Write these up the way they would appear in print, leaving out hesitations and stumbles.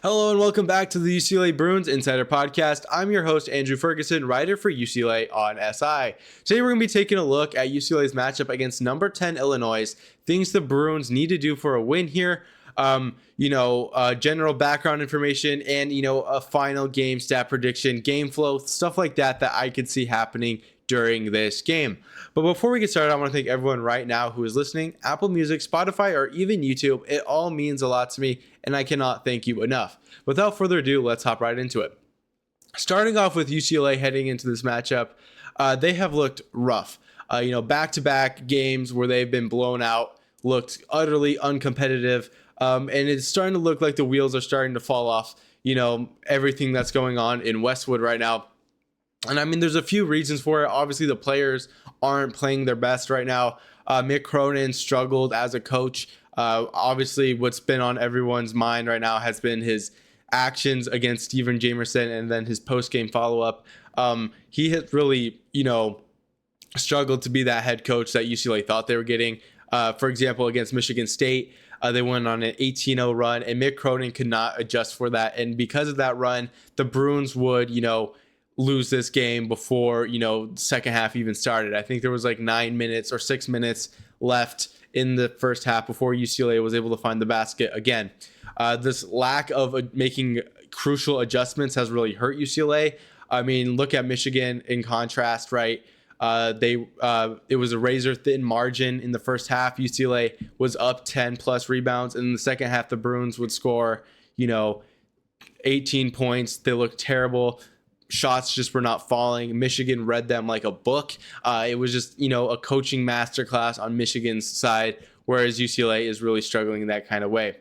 Hello and welcome back to the UCLA Bruins Insider Podcast. I'm your host, Andrew Ferguson, writer for UCLA on SI. Today we're going to be taking a look at UCLA's matchup against number 10 Illinois, things the Bruins need to do for a win here, general background information, and, a final game stat prediction, game flow, stuff like that I could see happening during this game. But before we get started, I want to thank everyone right now who is listening. Apple Music, Spotify, or even YouTube. It all means a lot to me, and I cannot thank you enough. Without further ado, let's hop right into it. Starting off with UCLA heading into this matchup, they have looked rough. Back-to-back games where they've been blown out, looked utterly uncompetitive, and it's starting to look like the wheels are starting to fall off, everything that's going on in Westwood right now. And I mean, there's a few reasons for it. Obviously, the players aren't playing their best right now. Mick Cronin struggled as a coach. Obviously, what's been on everyone's mind right now has been his actions against Steven Jamerson and then his post-game follow-up. He has really, struggled to be that head coach that UCLA thought they were getting. For example, against Michigan State, they went on an 18-0 run, and Mick Cronin could not adjust for that. And because of that run, the Bruins would, lose this game before, second half even started. I think there was like 9 minutes or 6 minutes left in the first half before UCLA was able to find the basket again. This lack of making crucial adjustments has really hurt UCLA. I mean, look at Michigan in contrast, right? It was a razor thin margin in the first half. UCLA was up 10 plus rebounds, and in the second half, the Bruins would score, 18 points. They looked terrible. Shots just were not falling. Michigan read them like a book. It was just, a coaching masterclass on Michigan's side, whereas UCLA is really struggling in that kind of way.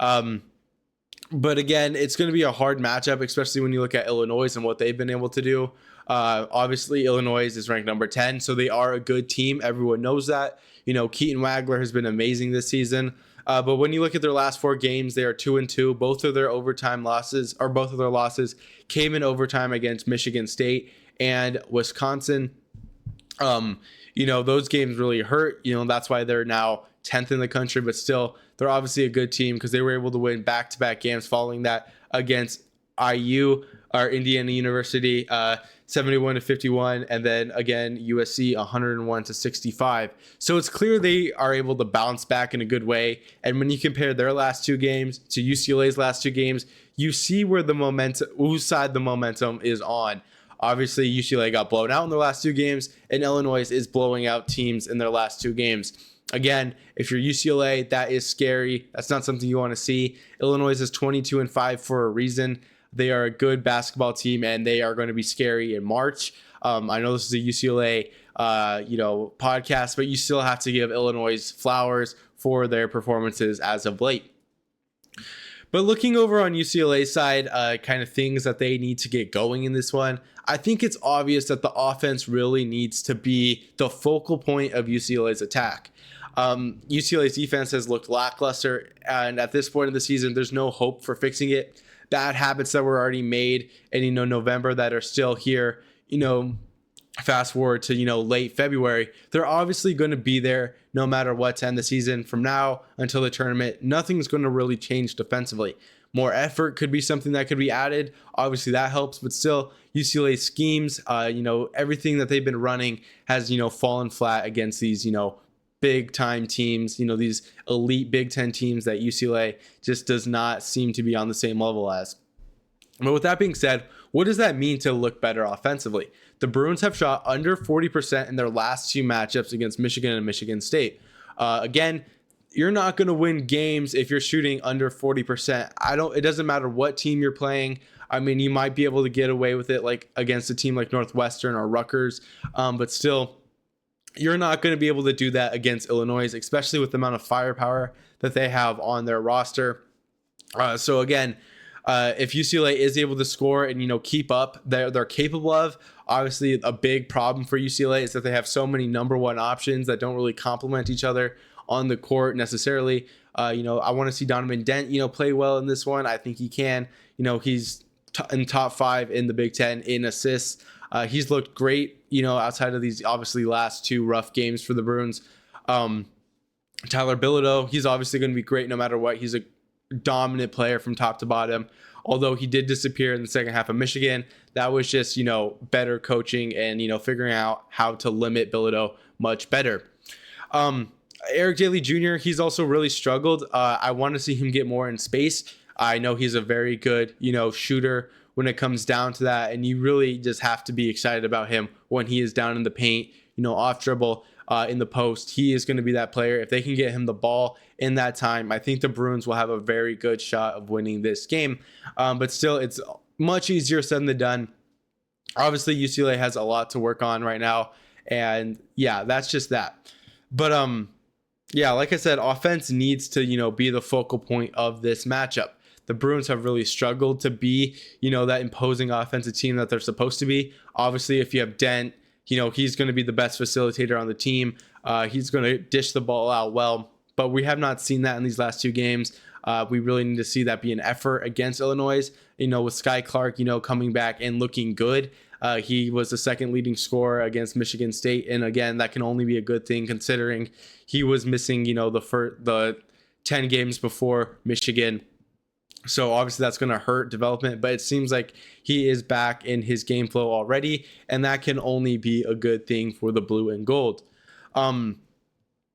But again, it's going to be a hard matchup, especially when you look at Illinois and what they've been able to do. Obviously, Illinois is ranked number 10, so they are a good team. Everyone knows that. Keaton Wagler has been amazing this season. But when you look at their last 4 games, they are 2-2. Both of their losses came in overtime against Michigan State and Wisconsin. Those games really hurt. That's why they're now 10th in the country, but still, they're obviously a good team because they were able to win back-to-back games following that against IU, or Indiana University, 71-51, and then again USC 101-65. So it's clear they are able to bounce back in a good way. And when you compare their last 2 games to UCLA's last 2 games, you see whose side the momentum is on. Obviously, UCLA got blown out in their last 2 games, and Illinois is blowing out teams in their last 2 games. Again, if you're UCLA, that is scary. That's not something you want to see. Illinois is 22-5 for a reason. They are a good basketball team, and they are going to be scary in March. I know this is a UCLA, podcast, but you still have to give Illinois flowers for their performances as of late. But looking over on UCLA's side, kind of things that they need to get going in this one, I think it's obvious that the offense really needs to be the focal point of UCLA's attack. UCLA's defense has looked lackluster, and at this point in the season, there's no hope for fixing it. Bad habits that were already made in November that are still here, fast forward to late February, they're obviously going to be there no matter what to end the season. From now until the tournament, nothing's going to really change defensively. More effort could be something that could be added. Obviously that helps, but still UCLA schemes, everything that they've been running has fallen flat against these big time teams, these elite Big Ten teams that UCLA just does not seem to be on the same level as. But with that being said, what does that mean to look better offensively? The Bruins have shot under 40% in their last 2 matchups against Michigan and Michigan State. Again, you're not going to win games if you're shooting under 40%. It doesn't matter what team you're playing. I mean, you might be able to get away with it like against a team like Northwestern or Rutgers, but still, you're not going to be able to do that against Illinois, especially with the amount of firepower that they have on their roster. So again, if UCLA is able to score and keep up, they're capable of. Obviously, a big problem for UCLA is that they have so many number 1 options that don't really complement each other on the court necessarily. I want to see Donovan Dent, play well in this one. I think he can. He's in top 5 in the Big Ten in assists. He's looked great, outside of these obviously last 2 rough games for the Bruins. Tyler Bilodeau, he's obviously going to be great no matter what. He's a dominant player from top to bottom. Although he did disappear in the second half of Michigan, that was just, better coaching and, figuring out how to limit Bilodeau much better. Eric Daly Jr., he's also really struggled. I want to see him get more in space. I know he's a very good, shooter when it comes down to that. And you really just have to be excited about him when he is down in the paint, off dribble, in the post. He is going to be that player. If they can get him the ball in that time, I think the Bruins will have a very good shot of winning this game. But still, it's much easier said than done. Obviously, UCLA has a lot to work on right now. And yeah, that's just that. But yeah, like I said, offense needs to, be the focal point of this matchup. The Bruins have really struggled to be, that imposing offensive team that they're supposed to be. Obviously, if you have Dent, he's going to be the best facilitator on the team. He's going to dish the ball out well, but we have not seen that in these last 2 games. We really need to see that be an effort against Illinois, with Sky Clark, coming back and looking good. He was the second leading scorer against Michigan State. And again, that can only be a good thing considering he was missing, the 10 games before Michigan. So obviously that's going to hurt development, but it seems like he is back in his game flow already, and that can only be a good thing for the blue and gold. Now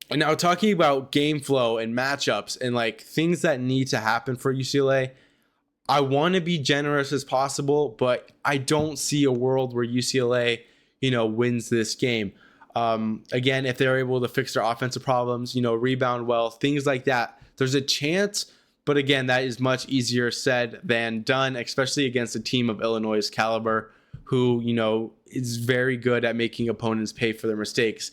talking about game flow and matchups and like things that need to happen for UCLA, I want to be generous as possible, but I don't see a world where UCLA, wins this game. Again, if they're able to fix their offensive problems, rebound well, things like that, there's a chance. But again, that is much easier said than done, especially against a team of Illinois' caliber who, is very good at making opponents pay for their mistakes.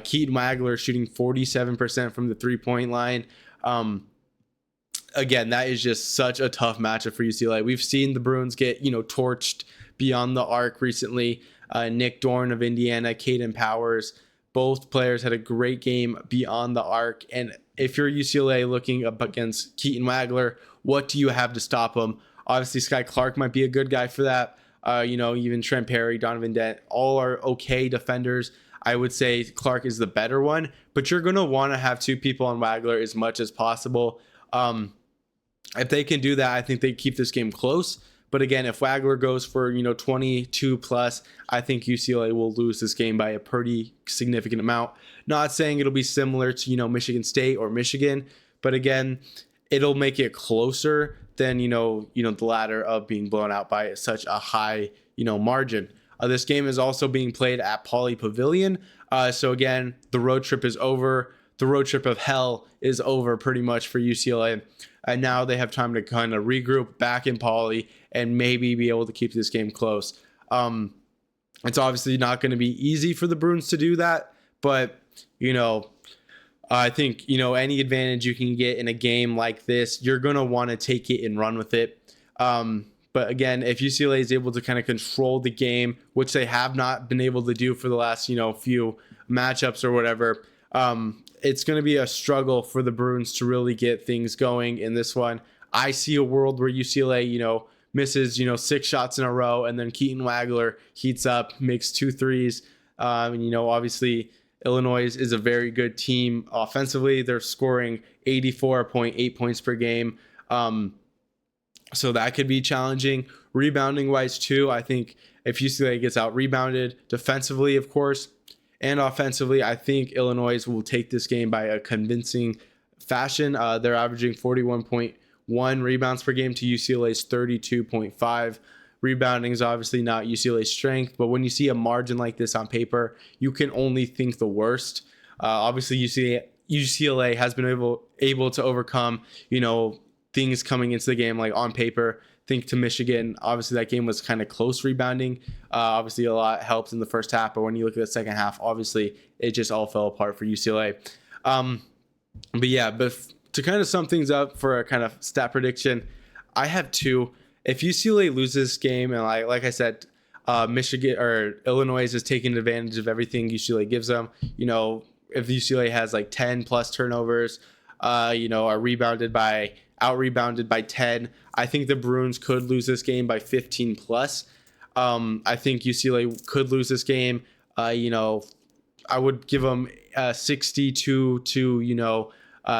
Keaton Wagler shooting 47% from the 3-point line. Again, that is just such a tough matchup for UCLA. We've seen the Bruins get, torched beyond the arc recently. Nick Dorn of Indiana, Caden Powers, both players had a great game beyond the arc. And if you're UCLA looking up against Keaton Wagler, what do you have to stop him? Obviously, Sky Clark might be a good guy for that. Even Trent Perry, Donovan Dent, all are okay defenders. I would say Clark is the better one, but you're going to want to have 2 people on Wagler as much as possible. If they can do that, I think they keep this game close. But again, if Wagler goes for, 22 plus, I think UCLA will lose this game by a pretty significant amount. Not saying it'll be similar to, Michigan State or Michigan, but again, it'll make it closer than, the latter of being blown out by such a high, margin. This game is also being played at Pauley Pavilion. So again, the road trip is over. The road trip of hell is over pretty much for UCLA. And now they have time to kind of regroup back in Pauley and maybe be able to keep this game close. It's obviously not going to be easy for the Bruins to do that, but, I think, any advantage you can get in a game like this, you're going to want to take it and run with it. But again, if UCLA is able to kind of control the game, which they have not been able to do for the last, few matchups or whatever, it's going to be a struggle for the Bruins to really get things going in this one. I see a world where UCLA, misses, 6 shots in a row, and then Keaton Wagler heats up, makes 2 threes. Obviously Illinois is a very good team offensively. They're scoring 84.8 points per game. So that could be challenging. Rebounding wise too, I think if UCLA gets out rebounded defensively, of course, and offensively, I think Illinois will take this game by a convincing fashion. They're averaging 41.1 rebounds per game to UCLA's 32.5. Rebounding is obviously not UCLA's strength, but when you see a margin like this on paper, you can only think the worst. Obviously, UCLA has been able to overcome, things coming into the game like on paper. Think to Michigan, obviously that game was kind of close rebounding. Obviously a lot helped in the first half, but when you look at the second half, obviously it just all fell apart for UCLA. But to kind of sum things up for a kind of stat prediction, I have 2. If UCLA loses this game, and like I said, Michigan or Illinois is taking advantage of everything UCLA gives them. If UCLA has like 10 plus turnovers, are out rebounded by 10. I think the Bruins could lose this game by 15 plus. I think UCLA could lose this game. I would give them 62 to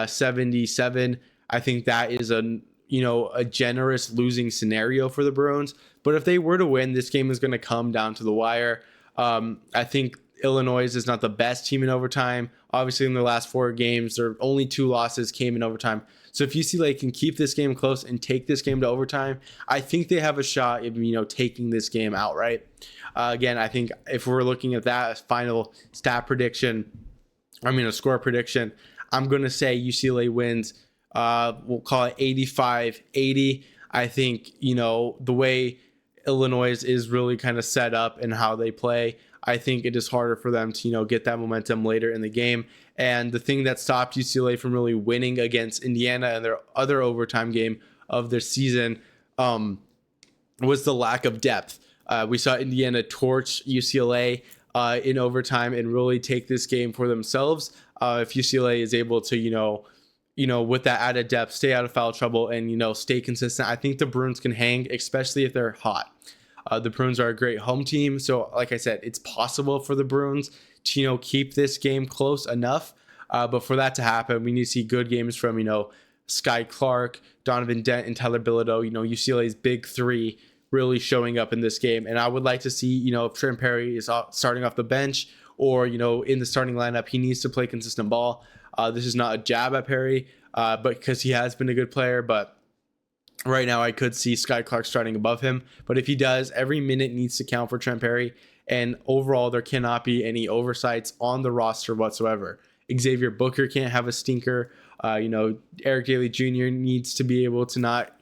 77. I think that is a a generous losing scenario for the Bruins. But if they were to win, this game is going to come down to the wire. I think Illinois is not the best team in overtime. Obviously, in the last 4 games, their only 2 losses came in overtime. So if UCLA can keep this game close and take this game to overtime, I think they have a shot of taking this game outright. Again, I think if we're looking at that final a score prediction, I'm going to say UCLA wins. We'll call it 85-80. I think, the way Illinois is really kind of set up and how they play, I think it is harder for them to, get that momentum later in the game. And the thing that stopped UCLA from really winning against Indiana in their other overtime game of their season was the lack of depth. We saw Indiana torch UCLA in overtime and really take this game for themselves. If UCLA is able to, with that added depth, stay out of foul trouble and, stay consistent, I think the Bruins can hang, especially if they're hot. The Bruins are a great home team. So like I said, it's possible for the Bruins to, keep this game close enough. But for that to happen, we need to see good games from, Sky Clark, Donovan Dent, and Tyler Bilodeau, UCLA's big 3 really showing up in this game. And I would like to see, if Trent Perry is starting off the bench or, in the starting lineup, he needs to play consistent ball. This is not a jab at Perry, but because he has been a good player. But right now I could see Sky Clark starting above him. But if he does, every minute needs to count for Trent Perry. And overall, there cannot be any oversights on the roster whatsoever. Xavier Booker can't have a stinker. Eric Daly Jr. needs to be able to not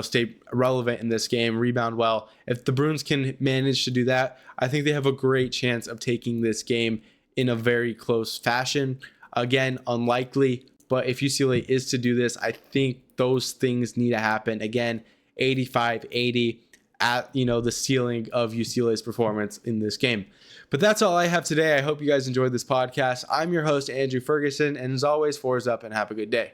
stay relevant in this game, rebound well. If the Bruins can manage to do that, I think they have a great chance of taking this game in a very close fashion. Again, unlikely, but if UCLA is to do this, I think those things need to happen. Again, 85-80 at, the ceiling of UCLA's performance in this game. But that's all I have today. I hope you guys enjoyed this podcast. I'm your host, Andrew Ferguson, and as always, 4's up and have a good day.